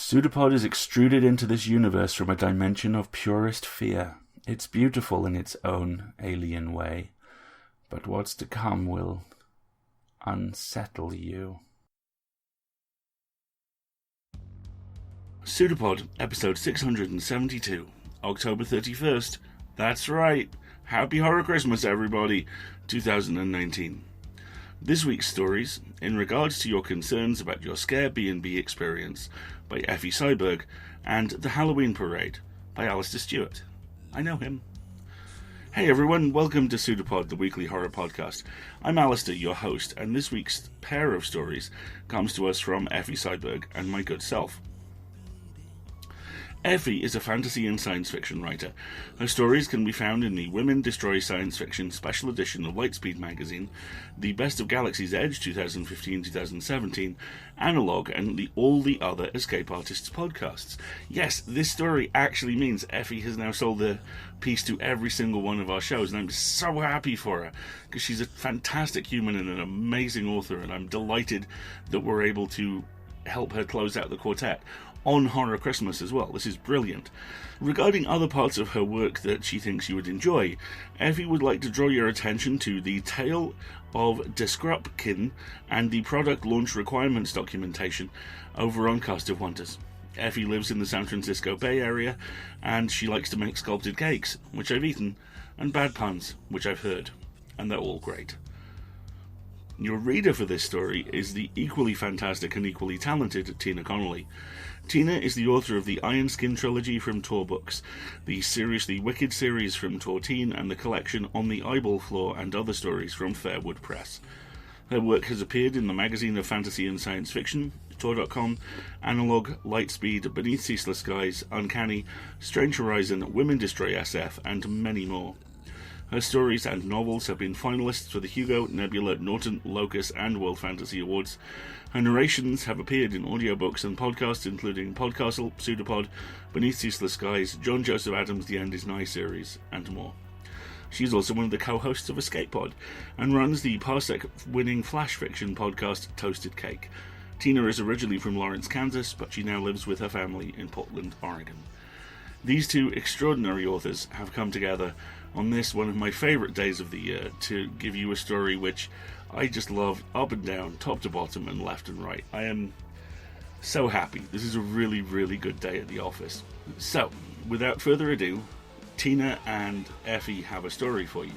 PseudoPod is extruded into this universe from a dimension of purest fear. It's beautiful in its own alien way, but what's to come will unsettle you. PseudoPod, episode 672, October 31st. That's right. Happy Horror Christmas, everybody. 2019. This week's stories, in regards to your concerns about your ScareBnB experience, by Effie Seiberg, and The Halloween Parade, by Alistair Stewart. I know him. Hey everyone, welcome to PseudoPod, the weekly horror podcast. I'm Alistair, your host, and this week's pair of stories comes to us from Effie Seiberg and my good self. Effie is a fantasy and science fiction writer. Her stories can be found in the Women Destroy Science Fiction special edition of Lightspeed magazine, the Best of Galaxy's Edge 2015-2017, Analog, and all the other Escape Artists podcasts. Yes, this story actually means Effie has now sold the piece to every single one of our shows, and I'm so happy for her, because she's a fantastic human and an amazing author, and I'm delighted that we're able to help her close out the quartet on Horror Christmas as well. This is brilliant. Regarding other parts of her work that she thinks you would enjoy, Effie would like to draw your attention to the Tale of Disruptkin and the product launch requirements documentation over on Cast of Wonders. Effie lives in the San Francisco Bay Area, and she likes to make sculpted cakes, which I've eaten, and bad puns, which I've heard, and they're all great. Your reader for this story is the equally fantastic and equally talented Tina Connolly. Tina is the author of the Iron Skin trilogy from Tor Books, the Seriously Wicked series from Tor Teen, and the collection On the Eyeball Floor and Other Stories from Fairwood Press. Her work has appeared in the Magazine of Fantasy and Science Fiction, Tor.com, Analog, Lightspeed, Beneath Ceaseless Skies, Uncanny, Strange Horizon, Women Destroy SF, and many more. Her stories and novels have been finalists for the Hugo, Nebula, Norton, Locus, and World Fantasy Awards. Her narrations have appeared in audiobooks and podcasts, including Podcastle, PseudoPod, Beneath Ceaseless Skies, John Joseph Adams' The End Is Nigh series, and more. She's also one of the co-hosts of Escape Pod, and runs the Parsec-winning flash fiction podcast Toasted Cake. Tina is originally from Lawrence, Kansas, but she now lives with her family in Portland, Oregon. These two extraordinary authors have come together on this, one of my favourite days of the year, to give you a story which I just love up and down, top to bottom, and left and right. I am so happy. This is a really, really good day at the office. So, without further ado, Tina and Effie have a story for you,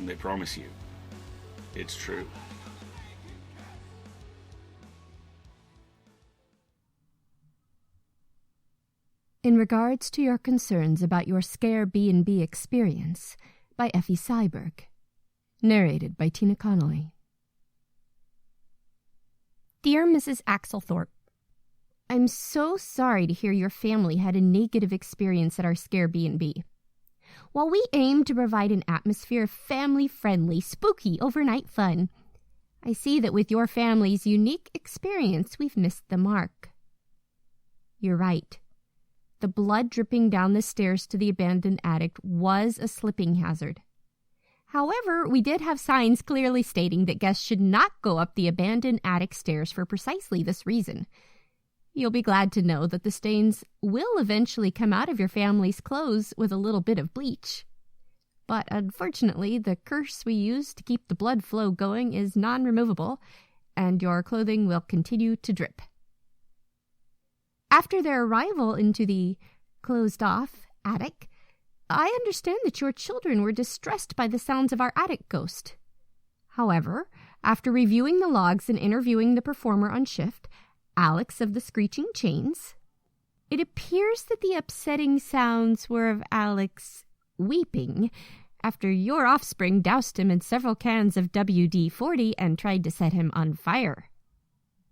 and they promise you it's true. In regards to your concerns about your ScareBnB experience, by Effie Seiberg. Narrated by Tina Connolly. Dear Mrs. Axelthorpe, I'm so sorry to hear your family had a negative experience at our ScareBnB. While we aim to provide an atmosphere of family-friendly, spooky overnight fun, I see that with your family's unique experience, we've missed the mark. You're right. The blood dripping down the stairs to the abandoned attic was a slipping hazard. However, we did have signs clearly stating that guests should not go up the abandoned attic stairs for precisely this reason. You'll be glad to know that the stains will eventually come out of your family's clothes with a little bit of bleach. But unfortunately, the curse we use to keep the blood flow going is non-removable, and your clothing will continue to drip. After their arrival into the closed-off attic, I understand that your children were distressed by the sounds of our attic ghost. However, after reviewing the logs and interviewing the performer on shift, Alex of the Screeching Chains, it appears that the upsetting sounds were of Alex weeping after your offspring doused him in several cans of WD-40 and tried to set him on fire.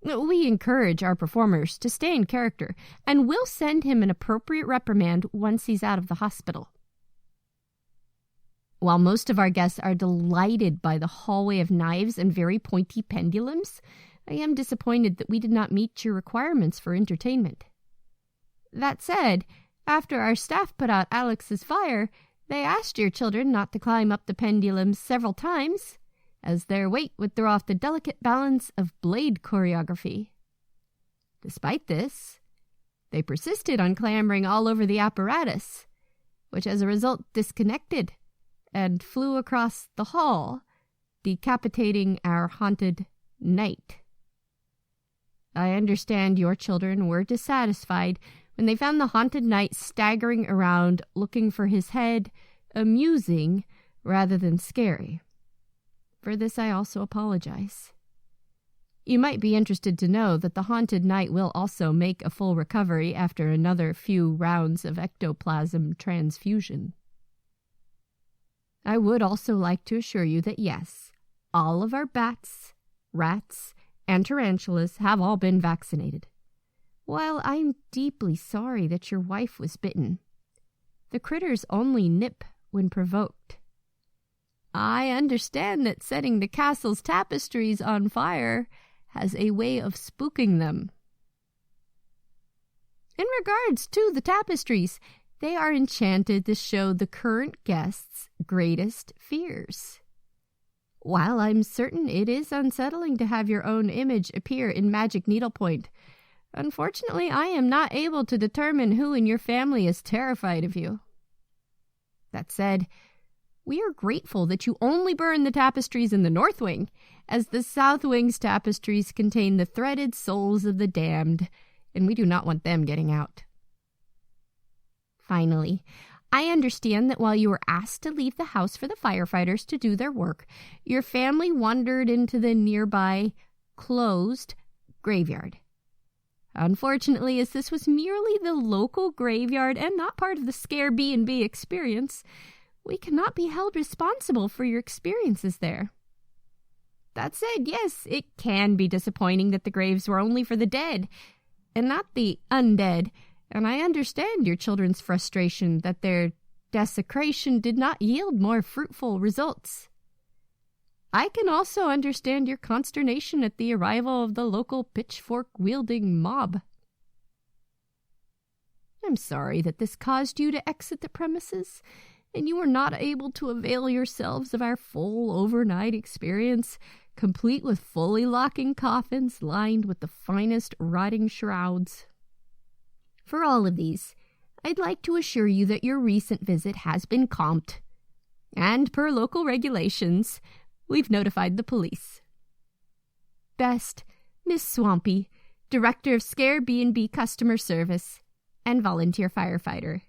We encourage our performers to stay in character, and we'll send him an appropriate reprimand once he's out of the hospital. While most of our guests are delighted by the hallway of knives and very pointy pendulums, I am disappointed that we did not meet your requirements for entertainment. That said, after our staff put out Alex's fire, they asked your children not to climb up the pendulums several times, as their weight would throw off the delicate balance of blade choreography. Despite this, They persisted on clambering all over the apparatus, which as a result disconnected and flew across the hall, decapitating our haunted knight. I understand your children were dissatisfied when they found the haunted knight staggering around looking for his head, amusing rather than scary. For this I also apologize. You might be interested to know that the haunted knight will also make a full recovery after another few rounds of ectoplasm transfusion. I would also like to assure you that yes, all of our bats, rats, and tarantulas have all been vaccinated. While I'm deeply sorry that your wife was bitten, the critters only nip when provoked. I understand that setting the castle's tapestries on fire has a way of spooking them. In regards to the tapestries, they are enchanted to show the current guests' greatest fears. While I'm certain it is unsettling to have your own image appear in magic needlepoint, unfortunately I am not able to determine who in your family is terrified of you. That said, we are grateful that you only burn the tapestries in the north wing, as the south wing's tapestries contain the threaded souls of the damned, and we do not want them getting out. Finally, I understand that while you were asked to leave the house for the firefighters to do their work, your family wandered into the nearby closed graveyard. Unfortunately, as this was merely the local graveyard and not part of the ScareBnB experience, we cannot be held responsible for your experiences there. That said, yes, it can be disappointing that the graves were only for the dead and not the undead, and I understand your children's frustration that their desecration did not yield more fruitful results. I can also understand your consternation at the arrival of the local pitchfork-wielding mob. I'm sorry that this caused you to exit the premises, and you were not able to avail yourselves of our full overnight experience, complete with fully locking coffins lined with the finest rotting shrouds. For all of these, I'd like to assure you that your recent visit has been comped, and per local regulations, we've notified the police. Best, Miss Swampy, Director of ScareBnB Customer Service and Volunteer Firefighter.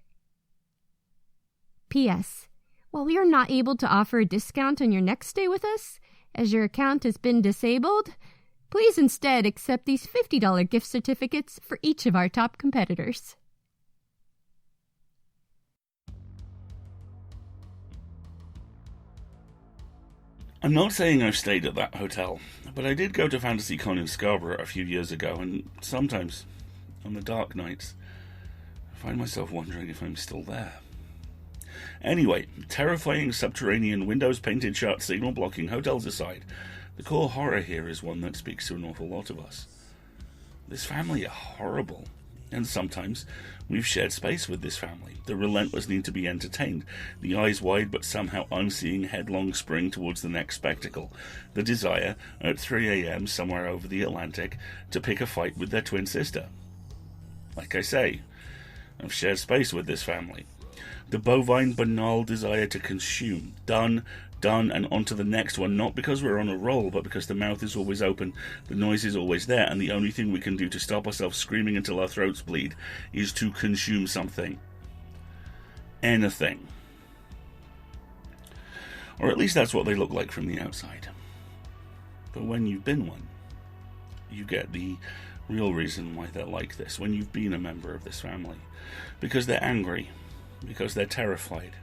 P.S. While we are not able to offer a discount on your next stay with us, as your account has been disabled, please instead accept these $50 gift certificates for each of our top competitors. I'm not saying I've stayed at that hotel, but I did go to FantasyCon in Scarborough a few years ago, and sometimes, on the dark nights, I find myself wondering if I'm still there. Anyway, terrifying subterranean windows-painted shut signal-blocking hotels aside, the core horror here is one that speaks to an awful lot of us. This family are horrible, and sometimes we've shared space with this family. The relentless need to be entertained, the eyes wide but somehow unseeing headlong spring towards the next spectacle, the desire, at 3 a.m. somewhere over the Atlantic, to pick a fight with their twin sister. Like I say, I've shared space with this family. The bovine, banal desire to consume. Done, and on to the next one, not because we're on a roll, but because the mouth is always open, the noise is always there, and the only thing we can do to stop ourselves screaming until our throats bleed is to consume something. Anything. Or at least that's what they look like from the outside. But when you've been one, you get the real reason why they're like this, when you've been a member of this family. Because they're angry. Because they're terrified.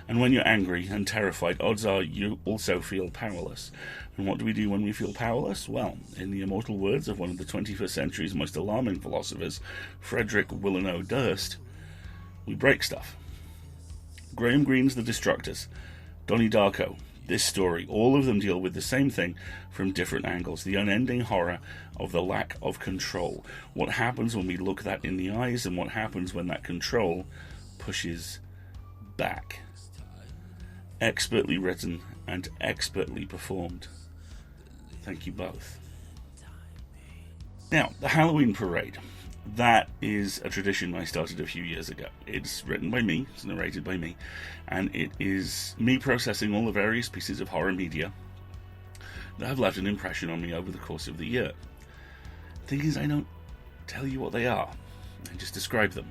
And when you're angry and terrified, odds are you also feel powerless. And what do we do when we feel powerless? Well, in the immortal words of one of the 21st century's most alarming philosophers, Frederick Willow Durst, we break stuff. Graham Greene's The Destructors, Donnie Darko, this story, all of them deal with the same thing from different angles. The unending horror of the lack of control. What happens when we look that in the eyes, and what happens when that control pushes back. Expertly written and expertly performed. Thank you both. Now, the Halloween parade. That is a tradition I started a few years ago. It's written by me, it's narrated by me, and it is me processing all the various pieces of horror media that have left an impression on me over the course of the year. The thing is, I don't tell you what they are, I just describe them.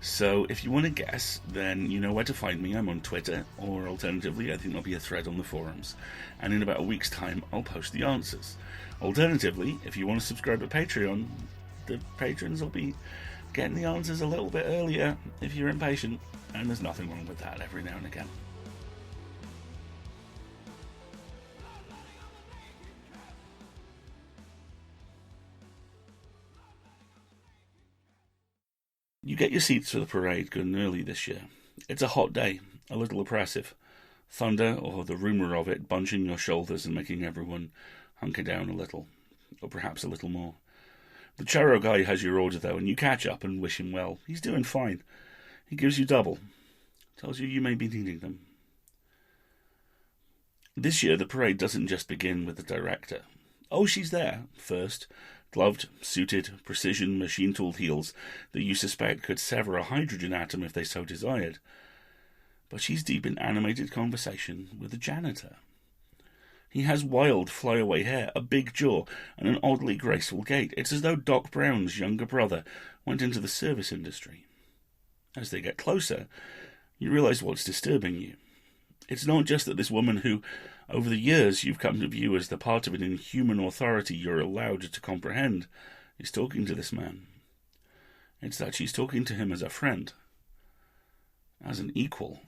So if you want to guess, then you know where to find me. I'm on Twitter, or alternatively, I think there'll be a thread on the forums, and in about a week's time, I'll post the answers. Alternatively, if you want to subscribe to Patreon, the patrons will be getting the answers a little bit earlier if you're impatient, and there's nothing wrong with that every now and again. You get your seats for the parade good and early this year. It's a hot day, a little oppressive. Thunder, or the rumour of it, bunching your shoulders and making everyone hunker down a little, or perhaps a little more. The churro guy has your order, though, and you catch up and wish him well. He's doing fine. He gives you double. Tells you may be needing them. This year, the parade doesn't just begin with the director. Oh, she's there, first. Gloved, suited, precision, machine-tooled heels that you suspect could sever a hydrogen atom if they so desired. But she's deep in animated conversation with the janitor. He has wild, flyaway hair, a big jaw, and an oddly graceful gait. It's as though Doc Brown's younger brother went into the service industry. As they get closer, you realise what's disturbing you. It's not just that this woman who, over the years, you've come to view as the part of an inhuman authority you're allowed to comprehend, is talking to this man. It's that she's talking to him as a friend, as an equal.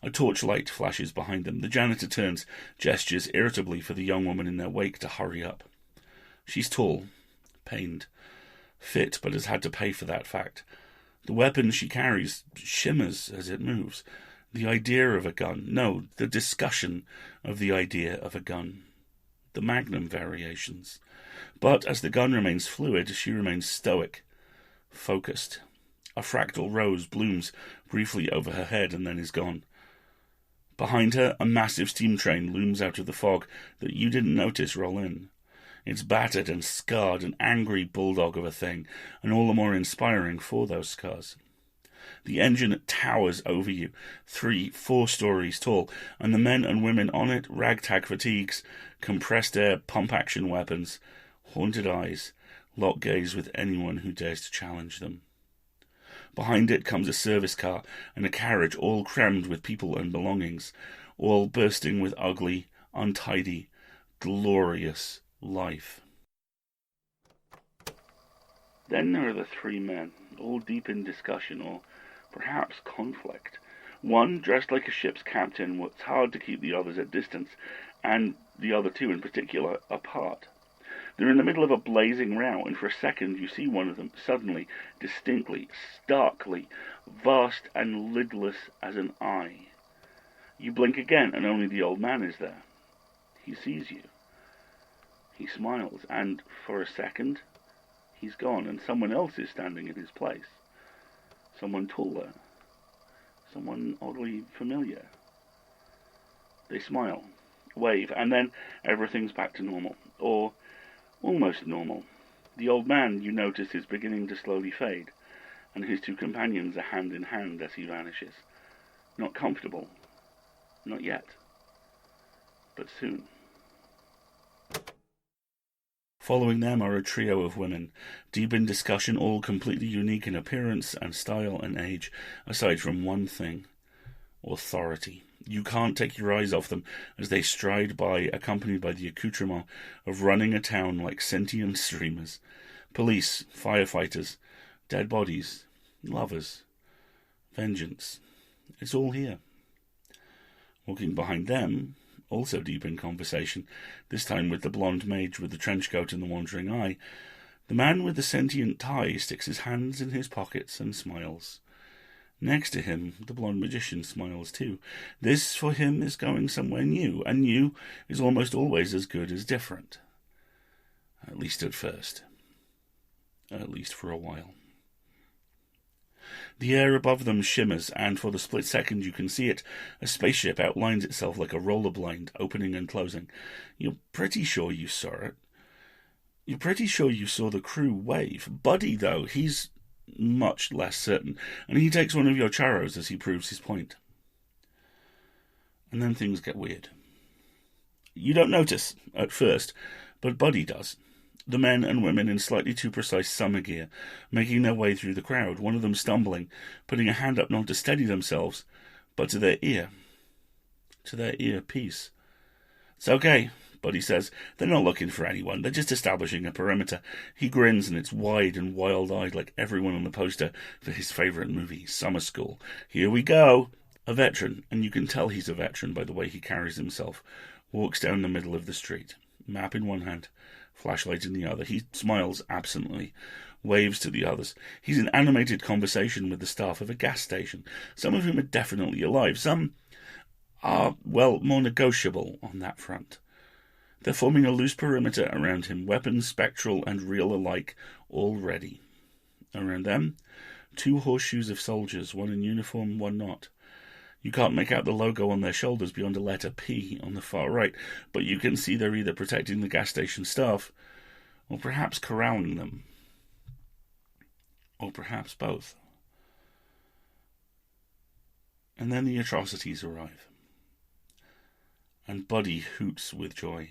A torchlight flashes behind them. The janitor turns, gestures irritably for the young woman in their wake to hurry up. She's tall, pained, fit, but has had to pay for that fact. The weapon she carries shimmers as it moves. The idea of a gun. No, the discussion of the idea of a gun. The Magnum variations. But as the gun remains fluid, she remains stoic, focused. A fractal rose blooms briefly over her head and then is gone. Behind her, a massive steam train looms out of the fog that you didn't notice roll in. It's battered and scarred, an angry bulldog of a thing, and all the more inspiring for those scars. The engine towers over you, 3-4 stories tall, and the men and women on it, ragtag fatigues, compressed air pump-action weapons, haunted eyes, lock gaze with anyone who dares to challenge them. Behind it comes a service car and a carriage all crammed with people and belongings, all bursting with ugly, untidy, glorious life. Then there are the 3 men, all deep in discussion or perhaps conflict. One, dressed like a ship's captain, works hard to keep the others at distance, and the other 2 in particular apart. They're in the middle of a blazing row, and for a second you see one of them suddenly, distinctly, starkly, vast and lidless as an eye. You blink again, and only the old man is there. He sees you. He smiles, and for a second, he's gone, and someone else is standing in his place. Someone taller. Someone oddly familiar. They smile, wave, and then everything's back to normal, or almost normal. The old man, you notice, is beginning to slowly fade, and his 2 companions are hand in hand as he vanishes. Not comfortable. Not yet. But soon. Following them are a trio of women, deep in discussion, all completely unique in appearance and style and age, aside from one thing: authority. You can't take your eyes off them as they stride by, accompanied by the accoutrement of running a town like sentient streamers. Police, firefighters, dead bodies, lovers, vengeance. It's all here. Walking behind them, also deep in conversation, this time with the blonde mage with the trench coat and the wandering eye, the man with the sentient tie sticks his hands in his pockets and smiles. Next to him, the blonde magician smiles too. This, for him, is going somewhere new, and new is almost always as good as different. At least at first. At least for a while. The air above them shimmers, and for the split second you can see it. A spaceship outlines itself like a rollerblind, opening and closing. You're pretty sure you saw it. You're pretty sure you saw the crew wave. Buddy, though, he's much less certain, and he takes one of your charros as he proves his point. And then things get weird. You don't notice at first, but Buddy does. The men and women in slightly too precise summer gear, making their way through the crowd, one of them stumbling, putting a hand up not to steady themselves, but to their earpiece. It's okay, Buddy says. They're not looking for anyone. They're just establishing a perimeter. He grins, and it's wide and wild-eyed like everyone on the poster for his favourite movie, Summer School. Here we go. A veteran, and you can tell he's a veteran by the way he carries himself, walks down the middle of the street, map in one hand, flashlight in the other. He smiles absently, waves to the others. He's in animated conversation with the staff of a gas station, some of whom are definitely alive. Some are, well, more negotiable on that front. They're forming a loose perimeter around him, weapons, spectral and real alike, all ready. Around them, 2 horseshoes of soldiers, one in uniform, one not. You can't make out the logo on their shoulders beyond a letter P on the far right, but you can see they're either protecting the gas station staff, or perhaps corralling them. Or perhaps both. And then the atrocities arrive. And Buddy hoots with joy.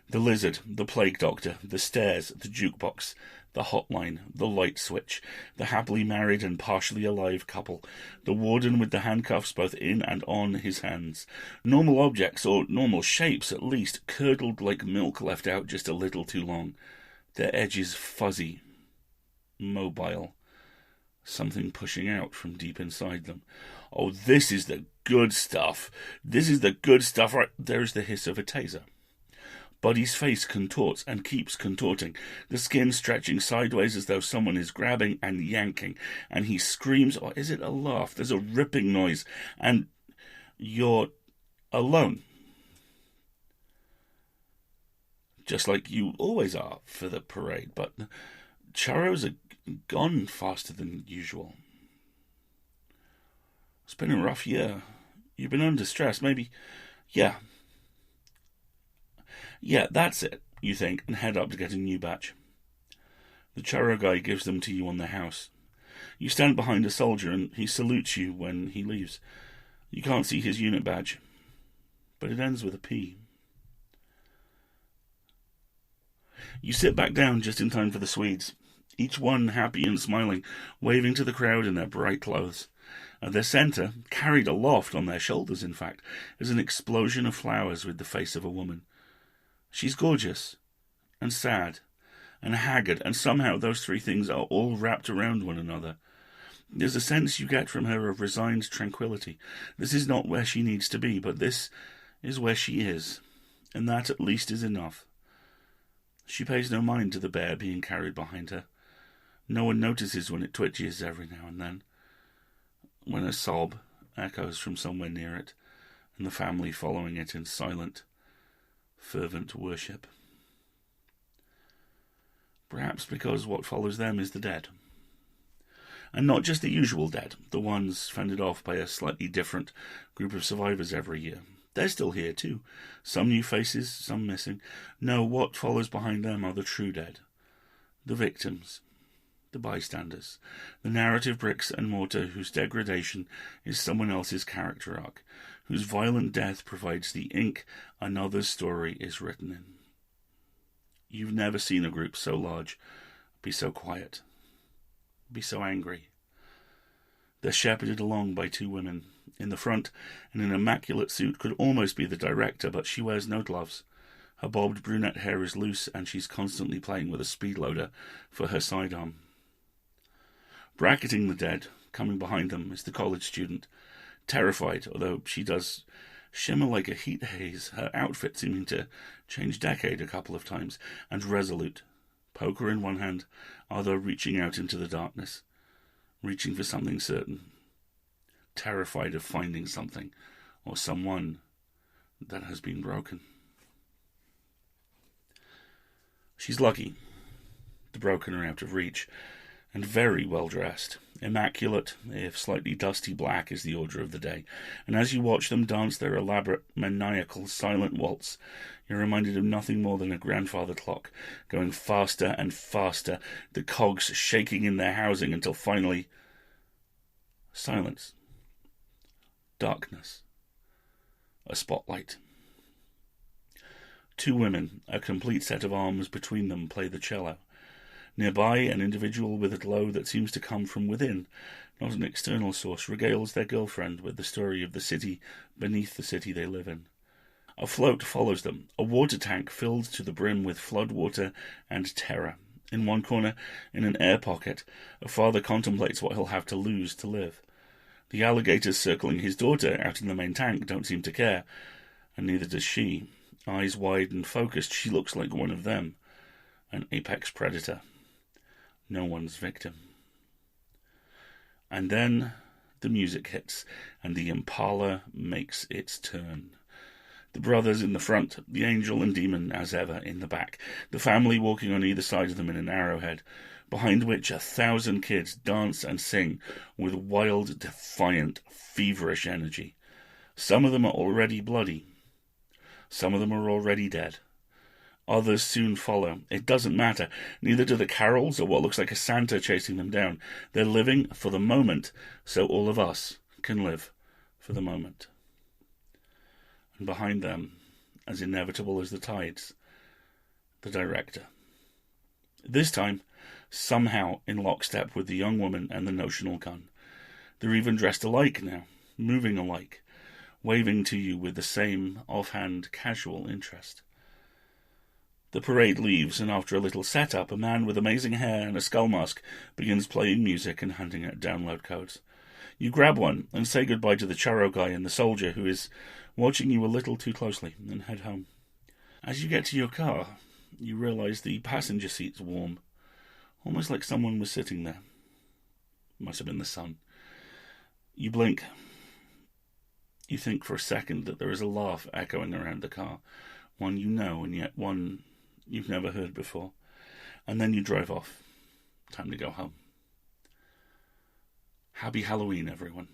The lizard, the plague doctor, the stairs, the jukebox, the hotline, the light switch, the happily married and partially alive couple, the warden with the handcuffs both in and on his hands. Normal objects, or normal shapes at least, curdled like milk left out just a little too long. Their edges fuzzy, mobile, something pushing out from deep inside them. Oh, this is the good stuff. This is the good stuff. Right, there's the hiss of a taser. Buddy's face contorts and keeps contorting, the skin stretching sideways as though someone is grabbing and yanking, and he screams, or is it a laugh? There's a ripping noise, and you're alone. Just like you always are for the parade, but charros are gone faster than usual. It's been a rough year. You've been under stress, maybe. Yeah, that's it, you think, and head up to get a new batch. The charro guy gives them to you on the house. You stand behind a soldier, and he salutes you when he leaves. You can't see his unit badge, but it ends with a P. You sit back down just in time for the Swedes, each one happy and smiling, waving to the crowd in their bright clothes. At their centre, carried aloft on their shoulders, in fact, is an explosion of flowers with the face of a woman. She's gorgeous, and sad, and haggard, and somehow those 3 things are all wrapped around one another. There's a sense you get from her of resigned tranquility. This is not where she needs to be, but this is where she is, and that at least is enough. She pays no mind to the bear being carried behind her. No one notices when it twitches every now and then, when a sob echoes from somewhere near it, and the family following it in silent, fervent worship. Perhaps because what follows them is the dead. And not just the usual dead, the ones fended off by a slightly different group of survivors every year. They're still here too. Some new faces, some missing. No, what follows behind them are the true dead. The victims. The bystanders. The narrative bricks and mortar whose degradation is someone else's character arc, whose violent death provides the ink another story is written in. You've never seen a group so large be so quiet, be so angry. They're shepherded along by 2 women. In the front, in an immaculate suit, could almost be the director, but she wears no gloves. Her bobbed brunette hair is loose, and she's constantly playing with a speed loader for her sidearm. Bracketing the dead, coming behind them, is the college student, terrified, although she does shimmer like a heat haze, her outfit seeming to change decade a couple of times, and resolute, poker in one hand, other reaching out into the darkness, reaching for something certain, terrified of finding something or someone that has been broken. She's lucky. The broken are out of reach, and very well dressed. Immaculate, if slightly dusty black, is the order of the day, and as you watch them dance their elaborate, maniacal, silent waltz, you're reminded of nothing more than a grandfather clock, going faster and faster, the cogs shaking in their housing until finally, silence, darkness, a spotlight. Two women, a complete set of arms between them, play the cello. Nearby, an individual with a glow that seems to come from within, not an external source, regales their girlfriend with the story of the city beneath the city they live in. A float follows them, a water tank filled to the brim with flood water and terror. In one corner, in an air pocket, a father contemplates what he'll have to lose to live. The alligators circling his daughter out in the main tank don't seem to care, and neither does she. Eyes wide and focused, she looks like one of them, an apex predator. No one's victim. And then the music hits, and the Impala makes its turn. The brothers in the front, the angel and demon as ever in the back, the family walking on either side of them in an arrowhead, behind which 1,000 kids dance and sing with wild, defiant, feverish energy. Some of them are already bloody. Some of them are already dead. Others soon follow. It doesn't matter. Neither do the carols or what looks like a Santa chasing them down. They're living for the moment, so all of us can live for the moment. And behind them, as inevitable as the tides, the director. This time, somehow in lockstep with the young woman and the notional gun. They're even dressed alike now, moving alike, waving to you with the same offhand casual interest. The parade leaves, and after a little setup, a man with amazing hair and a skull mask begins playing music and handing out download codes. You grab one and say goodbye to the churro guy and the soldier who is watching you a little too closely, and head home. As you get to your car, you realize the passenger seat's warm, almost like someone was sitting there. Must have been the sun. You blink. You think for a second that there is a laugh echoing around the car, one you know and yet one you've never heard before. And then you drive off. Time to go home. Happy Halloween, everyone.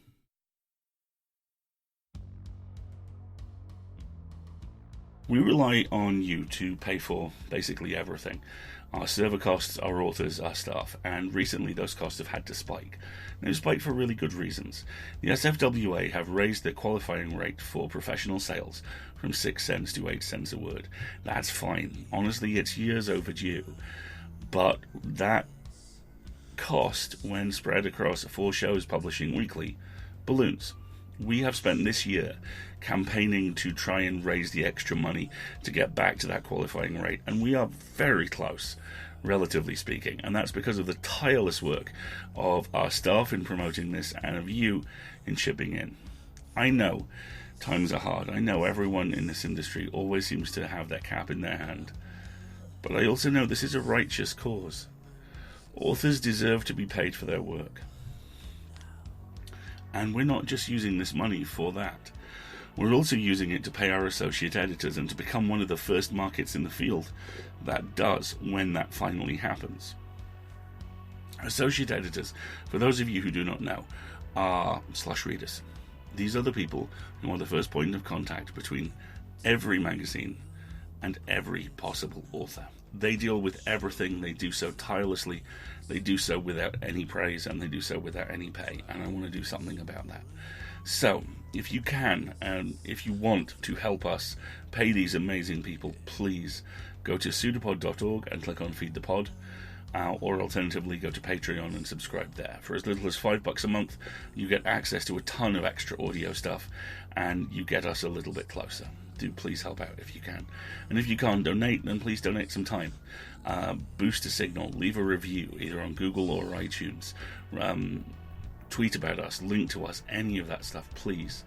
We rely on you to pay for basically everything. Our server costs, our authors, our staff, and recently those costs have had to spike. Now, spiked for really good reasons. The SFWA have raised their qualifying rate for professional sales from 6 cents to 8 cents a word. That's fine. Honestly, it's years overdue. But that cost, when spread across 4 shows publishing weekly, balloons. We have spent this year campaigning to try and raise the extra money to get back to that qualifying rate, and we are very close, relatively speaking, and that's because of the tireless work of our staff in promoting this and of you in chipping in. I know times are hard. I know everyone in this industry always seems to have their cap in their hand, but I also know this is a righteous cause. Authors deserve to be paid for their work. And we're not just using this money for that. We're also using it to pay our associate editors and to become one of the first markets in the field that does when that finally happens. Associate editors, for those of you who do not know, are slush readers. These are the people who are the first point of contact between every magazine and every possible author. They deal with everything. They do so tirelessly. They do so without any praise, and they do so without any pay. And I want to do something about that. So, if you can, and if you want to help us pay these amazing people, please go to pseudopod.org and click on Feed the Pod. Or alternatively, go to Patreon and subscribe there. For as little as $5 a month, you get access to a ton of extra audio stuff, and you get us a little bit closer. Do please help out if you can. And if you can't donate, then please donate some time. Boost a signal, leave a review, either on Google or iTunes. Tweet about us, link to us, any of that stuff. Please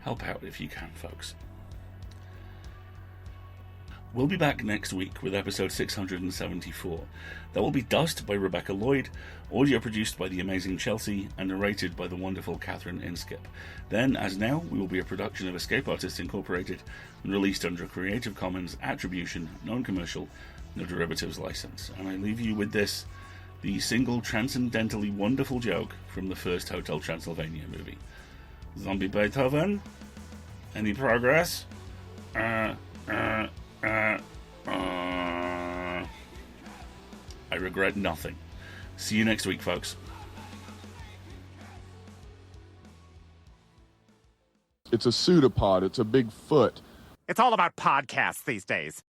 help out if you can, folks. We'll be back next week with episode 674. That will be Dust by Rebecca Lloyd, audio produced by the amazing Chelsea, and narrated by the wonderful Catherine Inskip. Then, as now, we will be a production of Escape Artists Incorporated and released under a Creative Commons Attribution, Non-Commercial, No Derivatives license. And I leave you with this the single transcendentally wonderful joke from the first Hotel Transylvania movie. Zombie Beethoven? Any progress? I regret nothing. See you next week, folks. It's a pseudopod. It's a big foot. It's all about podcasts these days.